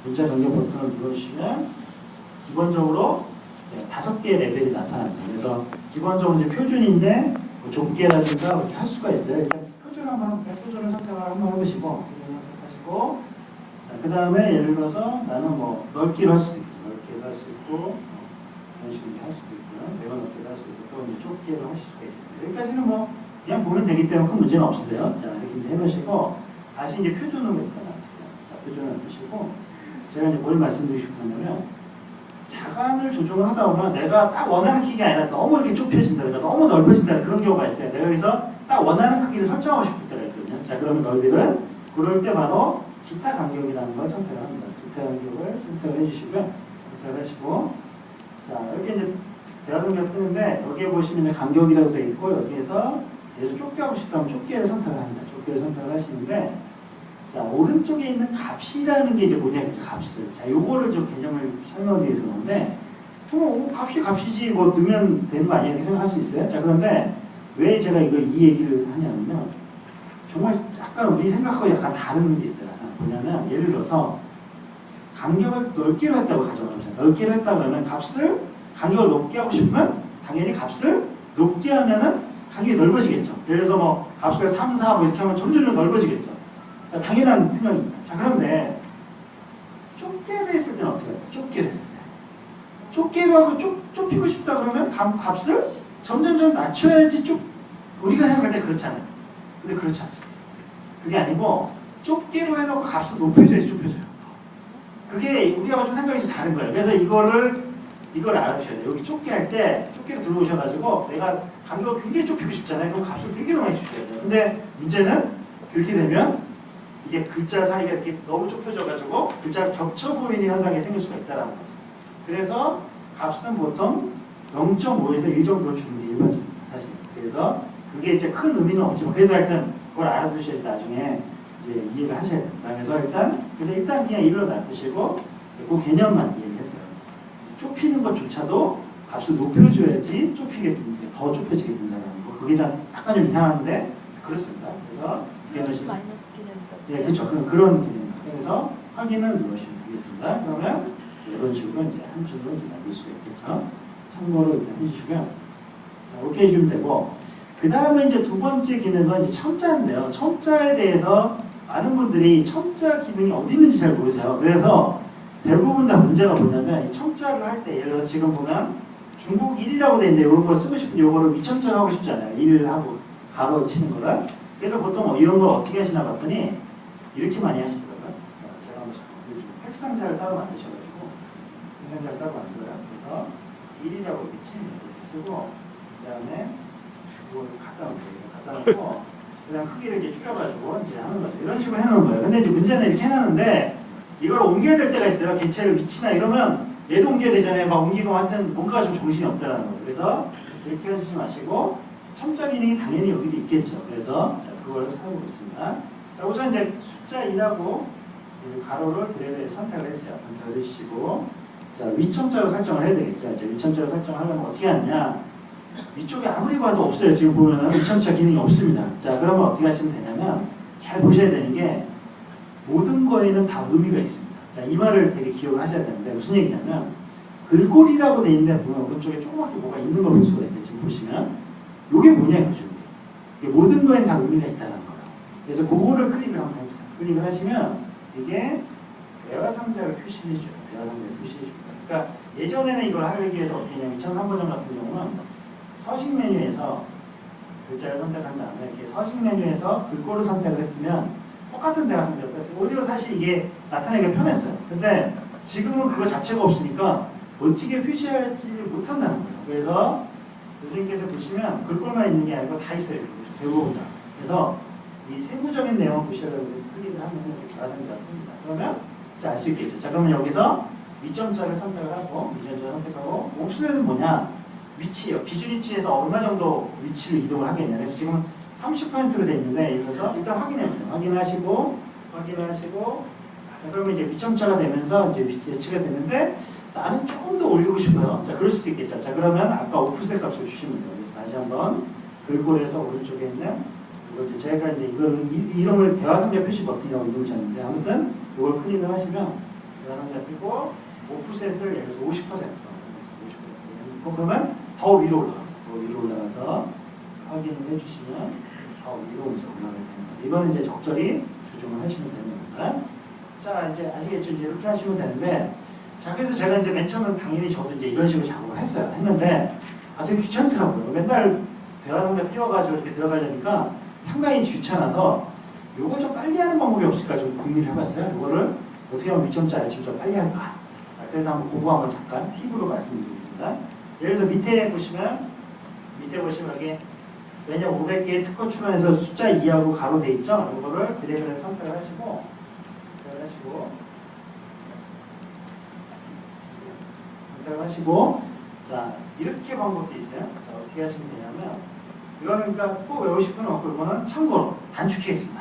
문자 변경 버튼을 눌러주시면 기본적으로 5개의 레벨이 나타납니다. 그래서 기본적으로 이제 표준인데 뭐 좁게라든가 이렇게 할 수가 있어요. 일단 표준 표준을 선택을 한번 해보시고 표준을 선택하시고 그 다음에 예를 들어서 나는 뭐 넓기로 할 수도 있고 넓게도 할 수 있고 이런 식으로 할 수도 있고요. 내가 넓게도 할 수 있고 또 이제 좁게도 하실 수가 있습니다. 여기까지는 뭐 그냥 보면 되기 때문에 큰 문제는 없으세요. 자 이렇게 이제 해보시고 다시 이제 표준으로 일단 놔두세요. 자 표준을 놔두시고 제가 이제 뭘 말씀드리고 싶냐면 자간을 조정을 하다 보면 내가 딱 원하는 크기가 아니라 너무 이렇게 좁혀진다든가 너무 넓어진다 그런 경우가 있어요. 내가 여기서 딱 원하는 크기를 설정하고 싶을 때가 있거든요. 자 그러면 넓이를 그럴 때 바로 기타 간격이라는 걸 선택을 합니다. 기타 간격을 선택을 해주시고요. 선택을 하시고 자 이렇게 이제 대화간격 뜨는데 여기에 보시면 간격이라고 되어 있고 여기에서 얘를 좁게 하고 싶다면 좁게를 선택을 합니다. 좁게를 선택을 하시는데 자 오른쪽에 있는 값이라는 게 이제 뭐냐면 값을 자 요거를 좀 개념을 설명하기 위해서 그런데 값이 값이지 뭐 넣으면 되는 거 아니야 이렇게 생각할 수 있어요. 자 그런데 왜 제가 이 얘기를 하냐면요 정말 약간 우리 생각하고 약간 다른 게 있어요. 뭐냐면 예를 들어서 간격을 넓게로 했다고 가정합시다. 넓게로 했다고 하면 간격을 높게 하고 싶으면 당연히 값을 높게 하면은 간격이 넓어지겠죠. 예를 들어서 뭐 값을 3, 4 뭐 이렇게 하면 점점 넓어지겠죠. 자, 당연한 생각입니다. 자 그런데 좁게를 했을 때는 어떻게 할까요? 좁게를 했을 때 좁게로 하고 좁히고 싶다 그러면 값을 점점 낮춰야지 우리가 생각할 때 그렇잖아요. 근데 그렇지 않습니다. 그게 아니고 좁게로 해놓고 값을 높여줘야지 좁혀져요. 그게 우리하고 좀 생각이 좀 다른 거예요. 그래서 이걸 알아주셔야 돼요. 여기 좁게 할 때 좁게로 들어오셔가지고 내가 간격을 굉장히 좁히고 싶잖아요. 그럼 값을 되게 많이 주셔야 돼요. 근데 문제는 그렇게 되면 이게 글자 사이가 이렇게 너무 좁혀져가지고 글자가 겹쳐 보이는 현상이 생길 수가 있다는 거죠. 그래서 값은 보통 0.5에서 1 정도 주는 게 일반적입니다. 사실. 그래서 그게 이제 큰 의미는 없지만 그래도 일단 그걸 알아두셔야지 나중에 이제 이해를 하셔야 된다. 그래서 일단 그냥 일로 놔두시고 그 개념만 이해를 했어요. 좁히는 것조차도 값을 높여줘야지 더 좁혀지게 된다는 거. 그게 약간 좀 이상한데 그렇습니다. 그래서 네, 그렇죠. 그런 개념입니다. 그래서 확인을 누르시면 되겠습니다. 그러면 이런 식으로 이제 한 줄로 남길 수가 있겠죠. 참고로 일단 해주시고요. 자, 오케이 해주면 되고 그 다음에 이제 두 번째 기능은 이제 첨자인데요. 첨자에 대해서 많은 분들이 첨자 기능이 어디 있는지 잘 모르세요. 그래서 대부분 다 문제가 뭐냐면 이 첨자를 할 때 예를 들어서 지금 보면 중국 1이라고 돼 있는데 이런 거 쓰고 싶은데 이거를 위첨자 하고 싶잖아요. 1하고 가로 치는 거를. 그래서 보통 이런 걸 어떻게 하시나 봤더니 이렇게 많이 하시더라고요. 자, 제가 한번 택상자를 따로 만드셔가지고 택상자를 따로 만들어요. 그래서 1이라고 이렇게 치는 이렇게 쓰고 그 다음에 이걸 갖다 놓고 그다음 크기를 이렇게 줄여가지고 이제 하는 거죠. 이런 식으로 해놓은 거예요. 근데 이제 문제는 이렇게 해놨는데 이걸 옮겨야 될 때가 있어요. 개체를 위치나 이러면 얘도 옮겨야 되잖아요. 막 옮기고 하여튼 뭔가 좀 정신이 없다라는 거예요. 그래서 이렇게 하시지 마시고 첨자 기능이 당연히 여기도 있겠죠. 그래서 자, 그걸 사용하고 있습니다. 자, 우선 이제 숫자 2라고 가로를 드래그해서 선택을 해주세요. 선택을 해주시고 자, 위첨자로 설정을 해야 되겠죠. 이제 위첨자로 설정하려면 어떻게 하느냐? 위쪽에 아무리 봐도 없어요. 지금 보면은 위첨자 기능이 없습니다. 자, 그러면 어떻게 하시면 되냐면 잘 보셔야 되는 게 모든 거에는 다 의미가 있습니다. 자, 이 말을 되게 기억을 하셔야 되는데 무슨 얘기냐면 글꼴이라고 돼 있는데 보면 오른쪽에 조그맣게 뭐가 있는 걸 볼 수가 있어요. 지금 보시면 이게 뭐냐 이거죠. 이게 모든 거에는 다 의미가 있다는 거예요. 그래서 그거를 클릭을 한번 해보세요. 클릭을 하시면 이게 대화 상자를 표시해 줘요. 대화 상자를 표시해 줍니다. 그러니까 예전에는 이걸 하기 위해서 어떻게 했냐면 2003 버전 같은 경우는 서식 메뉴에서 글자를 선택한 다음에 이렇게 서식 메뉴에서 글꼴을 선택을 했으면 똑같은 대화 상자가 떴어요. 오히려 사실 이게 나타내기가 편했어요. 근데 지금은 그거 자체가 없으니까 어떻게 표시하지 못한다는 거예요. 그래서 교수님께서 보시면 글꼴만 있는 게 아니고 다 있어요. 대부분 다. 그래서 이 세부적인 내용 표시하려고 클릭을 하면 이렇게 대화 상자가 뜹니다. 그러면 알 수 있겠죠. 자, 그러면 여기서 위점자를 선택을 하고 위점자를 선택하고 옵션은 뭐냐? 위치요. 기준 위치에서 얼마 정도 위치를 이동을 하겠냐. 그래서 지금 30%로 되어 있는데 이래서 일단 확인해보세요. 확인하시고 자, 그러면 이제 위점자가 되면서 이제 예측이 되는데 나는 조금 더 올리고 싶어요. 자, 그럴 수도 있겠죠. 자, 그러면 아까 오프셋 값을 주시면 돼요. 그래서 다시 한번 글꼴에서 오른쪽에 있는 이거 제가 이제 이거를 이름을 대화 상자 표시 버튼이라고 이름을 줬는데 아무튼 이걸 클릭을 하시면 계산하기가 뜨고 오프셋을 예를 들어서 50% 그러면 더 위로 올라가요. 더 위로 올라가서 확인을 해주시면 더 위로 이제 올라가게 되는 거예요. 이거는 이제 적절히 조정을 하시면 되는 겁니다. 자, 이제 아시겠죠? 이제 이렇게 하시면 되는데, 자, 그래서 제가 이제 맨 처음엔 당연히 저도 이제 이런 식으로 작업을 했어요. 했는데, 되게 귀찮더라고요. 맨날 대화상대 띄워가지고 이렇게 들어가려니까 상당히 귀찮아서, 요거 좀 빨리 하는 방법이 없을까 좀 고민을 해봤어요. 요거를 어떻게 하면 위점자, 아래점자 빨리 할까? 자, 그래서 한번 그거 한번 잠깐 팁으로 말씀드리겠습니다. 예를 들어서 밑에 보시면 여기 매년 500개의 특허 출원해서 숫자 2하고 가로 돼 있죠? 요거를 드래그를 선택을 하시고, 자, 이렇게 방법도 있어요. 자, 어떻게 하시면 되냐면, 이거는 그러니까 꼭 외우실 필요는 없고, 이거는 참고로 단축키겠습니다.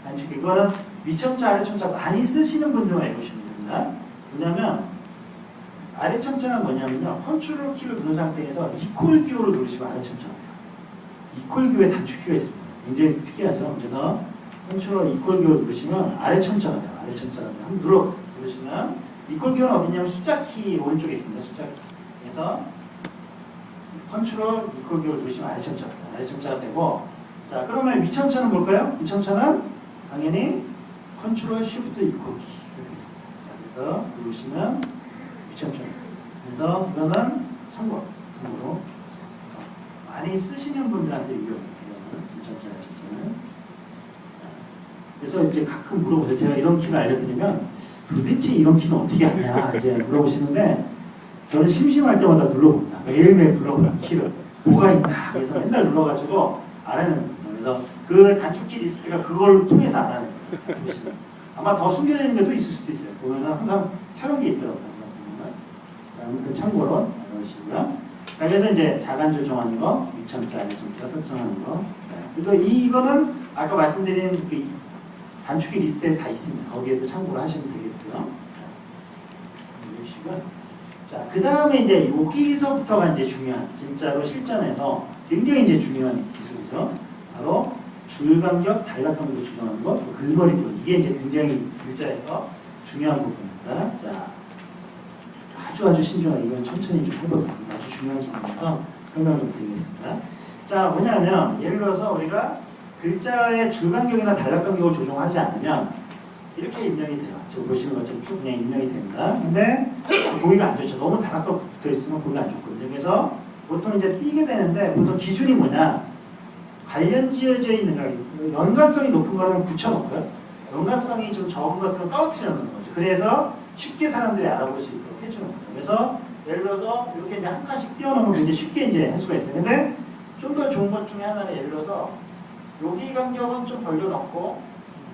단축키. 이거는 위점자, 아래점자 많이 쓰시는 분들만 외우시면 됩니다. 왜냐면, 아래점자는 뭐냐면요. 컨트롤 키를 누른 상태에서 이퀄 기호를 누르시면 아래점자가 돼요. 이퀄 기호에 단축키가 있습니다. 굉장히 특이하죠. 그래서 컨트롤 이퀄 기호를 누르시면 아래점자가 돼요. 한번 누르시면 이퀄 기호는 어디냐면 숫자 키 오른쪽에 있습니다. 숫자 키. 그래서 컨트롤 이퀄 기호를 누르시면 아래점자가 되고, 자, 그러면 위점자는 뭘까요? 위점자는 당연히 컨트롤 쉬프트 이퀄 키가 되겠습니다. 자, 그래서 누르시면 위점자. 그래서 이거는 참고로 많이 쓰시는 분들한테 유용해요. 위점자는. 그래서 이제 가끔 물어보세요. 제가 이런 키를 알려드리면 도대체 이런 키는 어떻게 하냐 이제 물어보시는데, 저는 심심할 때마다 눌러봅니다. 매일매일 눌러봐요. 키를 뭐가 있나. 그래서 맨날 눌러가지고 알아내는 거예요. 그래서 그 단축키 리스트가 그걸 통해서 알아내는 거예요. 아마 더 숨겨져 있는 게 또 있을 수도 있어요. 보면은 항상 새로운 게 있더라고요. 자, 아무튼 참고로 넣으시고요. 자, 그래서 이제 자간 조정하는 거, 위점자, 아래점자 설정하는 거. 그리고 이거는 아까 말씀드린 그 단축키 리스트에 다 있습니다. 거기에도 참고를 하시면 되겠고요. 자, 그 다음에 이제 여기서부터가 이제 중요한, 진짜로 실전에서 굉장히 이제 중요한 기술이죠. 바로 줄간격, 단락간격을 조정하는 것, 글머리 기호. 이게 이제 굉장히 글자에서 중요한 부분입니다. 자, 아주 신중하게 이건 천천히 좀 해보도록 하겠습니다. 아주 중요한 기능이라서 설명을 좀 드리겠습니다. 자, 뭐냐면 예를 들어서 우리가 글자의 줄간격이나 단락간격을 조정하지 않으면 이렇게 입력이 돼요. 지금 보시는 것처럼 쭉 그냥 입력이 됩니다. 근데 보기가 안 좋죠. 너무 단락각 붙어 있으면 보기가 안 좋거든요. 그래서 보통 이제 띄게 되는데, 보통 기준이 뭐냐, 관련 지어져 있는 거, 연관성이 높은 거는 붙여놓고요. 연관성이 좀 적은 것들은 떨어뜨려 놓는 거죠. 그래서 쉽게 사람들이 알아볼 수 있도록 해주는 거죠. 그래서 예를 들어서 이렇게 이제 한 칸씩 띄워놓으면 굉장히 쉽게 이제 할 수가 있어요. 근데 좀 더 좋은 것 중에 하나는, 예를 들어서 여기 간격은 좀 벌려놓고,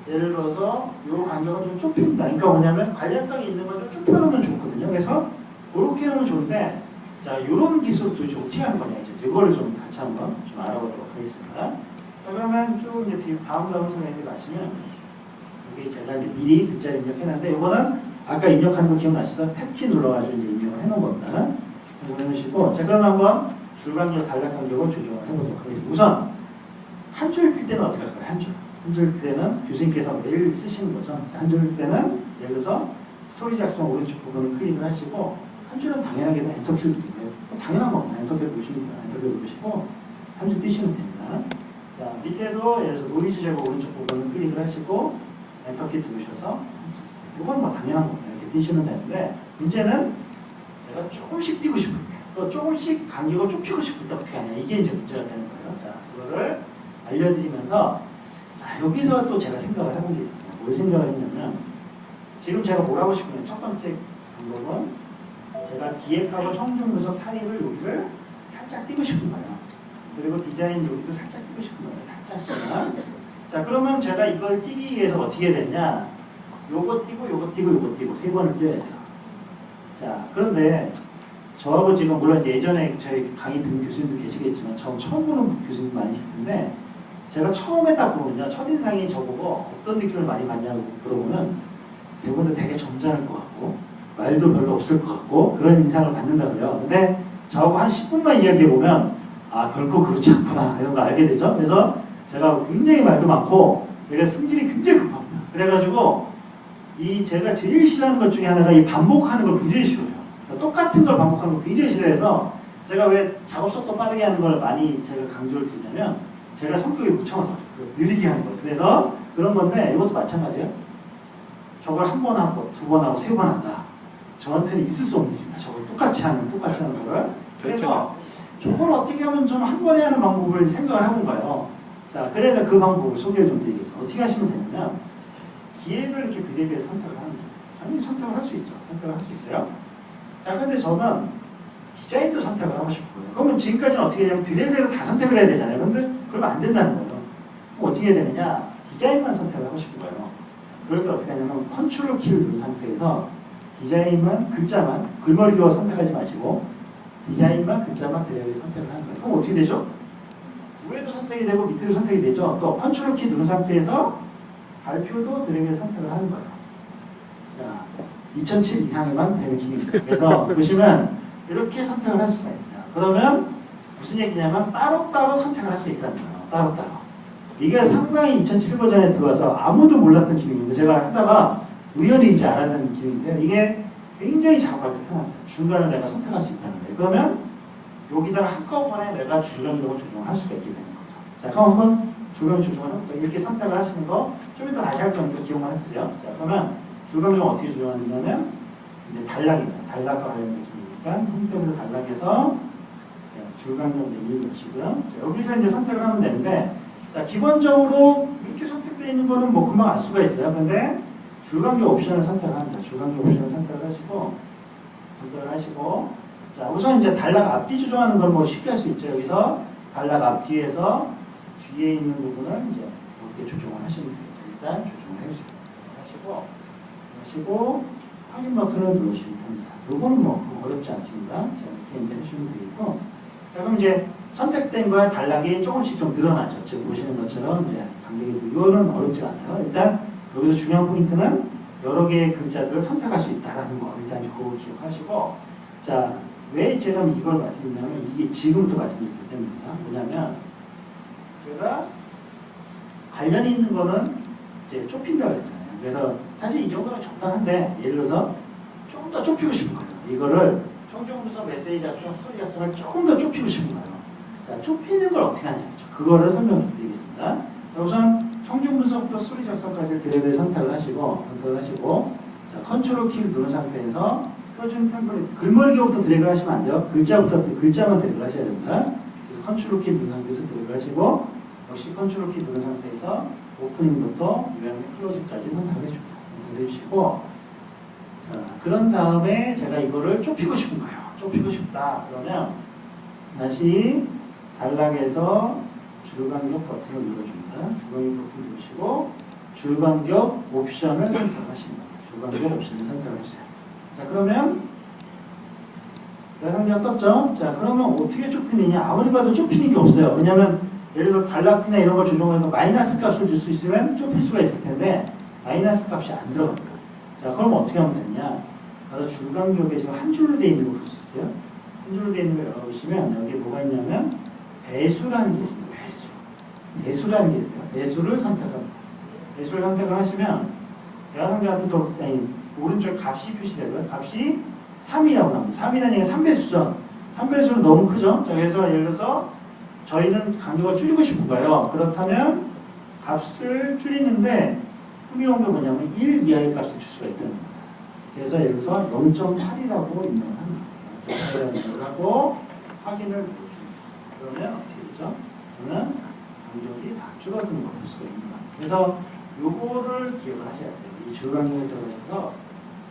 예를 들어서 이 간격은 좀 좁힌다. 그러니까 뭐냐면 관련성이 있는 건 좀 좁혀놓으면 좋거든요. 그래서 그렇게 하면 좋은데, 자, 이런 기술도 이제 어떻게 하는 거냐, 이제 이거를 좀 같이 한번 좀 알아보도록 하겠습니다. 자, 그러면 쭉 이제 다음 슬라이드 가시면, 여기 제가 이제 미리 글자를 입력해놨는데, 이거는 아까 입력하는 거 기억나시죠? 탭키 눌러가지고 이제 입력을 해놓은 겁니다. 자, 보내시고, 자, 그럼 한번 줄간격, 단락간격을 조정을 해보도록 하겠습니다. 우선 한 줄 뜰 때는 어떻게 할까요? 한 줄 뜰 때는 교수님께서 매일 쓰시는 거죠. 한 줄 뜰 때는 예를 들어서 스토리 작성 오른쪽 부분을 클릭을 하시고, 한 줄은 당연하게 엔터키를 누르고요. 당연한 겁니다. 엔터키를 누르시면 돼요. 엔터키를 누르시고 한 줄 띄시면 됩니다. 자, 밑에도 예를 들어서 노이즈 제거 오른쪽 부분을 클릭을 하시고 엔터키 누르셔서 이건 뭐 당연한 겁니다. 이렇게 띄시면 되는데, 문제는 내가 조금씩 띄고 싶을 때, 또 조금씩 간격을 좁히고 싶을 때 어떻게 하냐, 이게 이제 문제가 되는 거예요. 자, 그거를 알려드리면서, 자, 여기서 또 제가 생각을 해본 게 있었어요. 뭘 생각을 했냐면, 지금 제가 뭘 하고 싶으면 첫 번째 방법은 제가 기획하고 청중 분석 사이를 여기를 살짝 띄고 싶은 거예요. 그리고 디자인 여기도 살짝 띄고 싶은 거예요. 살짝씩만. 자, 그러면 제가 이걸 띄기 위해서 어떻게 해야 되냐, 요거 띄고 요거 띄고 요거 띄고 세 번을 띄어야 돼요. 자, 그런데 저하고 지금 물론 이제 예전에 저희 강의 듣는 교수님도 계시겠지만 처음 보는 교수님도 많이 있을 텐데, 제가 처음에 딱 보면요, 첫인상이 저보고 어떤 느낌을 많이 받냐고 물어보면 대부분 되게 점잖을 것 같고 말도 별로 없을 것 같고 그런 인상을 받는다고요. 근데 저하고 한 10분만 이야기해보면 아, 결코 그렇지 않구나 이런 걸 알게 되죠. 그래서 제가 굉장히 말도 많고 내가 승질이 굉장히 급합니다. 그래가지고 제가 제일 싫어하는 것 중에 하나가 이 반복하는 걸 굉장히 싫어해요. 그러니까 똑같은 걸 반복하는 걸 굉장히 싫어해서 제가 왜 작업 속도 빠르게 하는 걸 많이 제가 강조를 쓰냐면 제가 성격이 못 참아서 느리게 하는 거예요. 그래서 그런 건데 이것도 마찬가지예요. 저걸 한 번 하고 두 번 하고 세 번 한다. 저한테는 있을 수 없는 일입니다. 저걸 똑같이 하는 거를. 그래서 저걸 어떻게 하면 좀 한 번에 하는 방법을 생각을 해본 거예요. 자, 그래서 그 방법을 소개를 좀 드리겠습니다. 어떻게 하시면 되냐면 기획을 이렇게 드래그해서 선택을 하는 거예요. 당연히 선택을 할 수 있죠. 선택을 할 수 있어요. 자, 근데 저는 디자인도 선택을 하고 싶고요. 그러면 지금까지는 어떻게 하냐면 드래그해서 다 선택을 해야 되잖아요. 근데 그러면 안 된다는 거예요. 그럼 어떻게 해야 되느냐? 디자인만 선택을 하고 싶은 거예요. 그럴 때 어떻게 하냐면 컨트롤 키를 누른 상태에서 디자인만, 글자만, 글머리로 선택하지 마시고 디자인만, 글자만 드래그해서 선택을 하는 거예요. 그럼 어떻게 되죠? 위에도 선택이 되고 밑에도 선택이 되죠. 또 컨트롤 키 누른 상태에서 발표도 드래그해서 선택을 하는 거예요. 자, 2007 이상에만 되는 기능입니다. 그래서 보시면 이렇게 선택을 할 수가 있어요. 그러면 무슨 얘기냐면 따로따로 선택을 할 수 있다는 거예요. 따로따로. 이게 상당히 2007 버전에 들어와서 아무도 몰랐던 기능인데 제가 하다가 우연히 이제 알아낸 기능인데요. 이게 굉장히 작업할 때 편합니다. 중간을 내가 선택할 수 있다는 거예요. 그러면 여기다가 한꺼번에 내가 줄감적으로 조정을 할 수가 있게 되는 거죠. 자, 그럼 한번 줄감 조정을 해볼까요? 이렇게 선택을 하시는 거 좀 이따 다시 할 거니까 기억만 해주세요. 자, 그러면 줄감 조정 어떻게 조정하느냐면 이제 단락입니다. 단락과 관련된 기능이니까 홈탭에서 단락에서 줄감 조정 메뉴를 보시고요. 자, 여기서 이제 선택을 하면 되는데 자, 기본적으로 이렇게 선택되어 있는 거는 뭐 금방 알 수가 있어요. 근데 줄감기 옵션을 선택을 합니다. 줄감기 옵션을 선택을 하시고 자, 우선 이제 단락 앞뒤 조정하는 건 뭐 쉽게 할 수 있죠. 여기서 단락 앞뒤에서 뒤에 있는 부분을 이제 이렇게 조정을 하시면 되겠죠. 일단 조정을 하시고 확인 버튼을 누르시면 됩니다. 요거는 뭐 어렵지 않습니다. 자, 이렇게 이제 해주시면 되겠고 자, 그럼 이제 선택된 거에 단락이 조금씩 좀 늘어나죠. 지금 보시는 것처럼 이제 간격이 이거는 어렵지 않아요. 일단 여기서 중요한 포인트는 여러 개의 글자들을 선택할 수 있다라는 거 일단 그거 기억하시고 자, 왜 제가 이걸 말씀드리냐면 이게 지금부터 말씀드리기 때문입니다. 뭐냐면 제가 관련이 있는 거는 이제 좁힌다고 그랬잖아요. 그래서 사실 이 정도는 적당한데 예를 들어서 좀 더 좁히고 싶은 거예요. 이거를 청중분석 메시지 작성, 스토리 작성을 조금 더 좁히고 싶은 거예요. 자, 좁히는 걸 어떻게 하냐면 그거를 설명을 드리겠습니다. 자, 우선 청중분석부터 스토리 작성까지 드래그를 선택을 하시고 자, 컨트롤 키를 누른 상태에서 표준 템플릿 글머리기부터 드래그를 하시면 안 돼요. 글자만 드래그를 하셔야 됩니다. 그래서 컨트롤 키 누른 상태에서 드래그를 하시고 역시 컨트롤 키 누른 상태에서 오프닝부터 유형 클로즈까지 선택을 해줍니다. 선택을 해주시고 자, 그런 다음에 제가 이거를 좁히고 싶은 거예요. 좁히고 싶다. 그러면 다시 단락에서 줄간격 버튼을 눌러줍니다. 줄간격 버튼 누르시고 줄간격 옵션을 선택하십니다. 줄간격 옵션을 선택을 해주세요. 자, 그러면 상자가 떴죠? 자, 그러면 어떻게 좁히느냐? 아무리 봐도 좁히는 게 없어요. 왜냐하면 예를 들어서 단락이나 이런 걸 조정해서 마이너스 값을 줄 수 있으면 좁힐 수가 있을 텐데 마이너스 값이 안 들어갑니다. 자, 그럼 어떻게 하면 되느냐? 바로 줄간격에 지금 한 줄로 되어 있는 거 볼 수 있어요? 한 줄로 되어 있는 거 열어보시면 여기 뭐가 있냐면 배수라는 게 있습니다. 배수라는 게 있어요. 배수를 선택합니다. 배수를 선택을 하시면 대화상자 같은 또 오른쪽 값이 표시되고요. 값이 3이라고 나옵니다. 3이라는 얘기가 3배수죠. 3배수는 너무 크죠. 자, 그래서 예를 들어서 저희는 간격을 줄이고 싶은 거예요. 그렇다면 값을 줄이는데 흥미로운 게 뭐냐면 1 이하의 값을 줄 수가 있다는 겁니다. 그래서 예를 들어서 0.8이라고 입력을 합니다. 0.8이라고 입력을 하고 확인을 눌러줍니다. 그러면 어떻게 되죠? 그러면 간격이 다 줄어드는 걸 볼 수가 있는 겁니다. 그래서 요거를 기억을 하셔야 돼요. 이 줄간격에 들어가셔서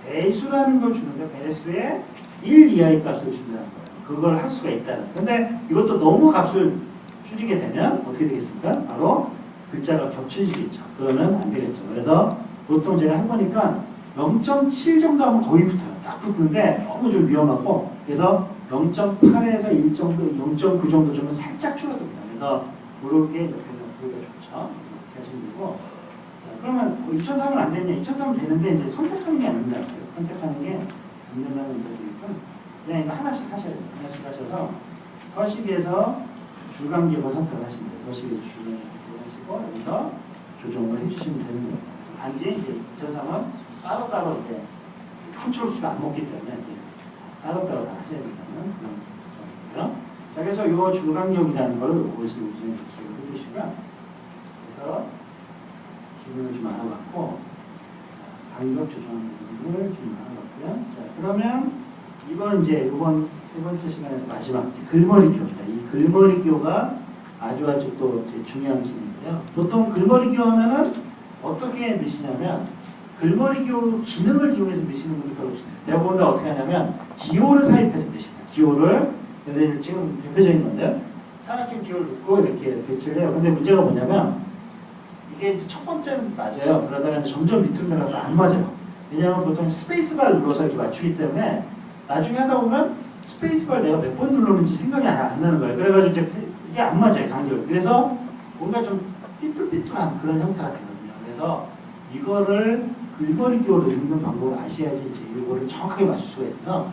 배수라는 걸 주는데 배수에 1 이하의 값을 준다는 거예요. 그걸 할 수가 있다는. 근데 이것도 너무 값을 줄이게 되면 어떻게 되겠습니까? 바로 글자가 겹쳐지겠죠. 그러면 안 되겠죠. 그래서 보통 제가 해보니까 0.7 정도 하면 거의 붙어요. 딱 붙는데 너무 좀 위험하고 그래서 0.8에서 0.9 정도 좀 살짝 줄어듭니다. 그래서 그렇게 보기가 좋죠. 이렇게 하시면 되고 자, 그러면 2003은 안 됐냐? 2003은 되는데 이제 선택하는 게 안 된다고요. 선택하는 게 안 된다는 거니까 그냥 이거 하나씩 하셔야 돼요. 하나씩 하셔서 서식에서 줄간격을 선택을 하시면 돼요. 서식에서 줄간격을 선택을 하시고 여기서 조정을 해주시면 되는 겁니다. 그래서 단지 이제 2003은 따로따로 이제 컨트롤 키가 안 먹기 때문에 이제 따로따로 다 하셔야 된다는 그런 점이고요. 자, 그래서 요 줄간격이라는 거를 거기서 우선 기억을 해두시고요. 그래서 기능을 좀 알아봤고, 간격 조정 기능을 좀 알아봤고요. 자, 그러면 이번 세 번째 시간에서 마지막 글머리 기호입니다. 이 글머리 기호가 아주 또 중요한 기능이고요. 보통 글머리 기호 하면은 어떻게 넣으시냐면 글머리 기호 기능을 이용해서 넣으시는 분들 별로 없습니다. 내가 보다 어떻게 하냐면 기호를 삽입해서 넣으십니다. 기호를. 그래서 지금 대표적인 건데요. 산악형 기호를 넣고 이렇게 배치를 해요. 근데 문제가 뭐냐면 이게 이제 첫 번째는 맞아요. 그러다가 이제 점점 밑으로 내려가서 안 맞아요. 왜냐하면 보통 스페이스바를 눌러서 이렇게 맞추기 때문에 나중에 하다 보면 스페이스바를 내가 몇 번 눌렀는지 생각이 안 나는 거예요. 그래가지고 이제 이게 안 맞아요, 간격이. 그래서 뭔가 좀 삐뚤삐뚤한 그런 형태가 되거든요. 그래서 이거를 글머리 기호를 읽는 방법을 아셔야지 이제 이거를 정확하게 맞출 수가 있어서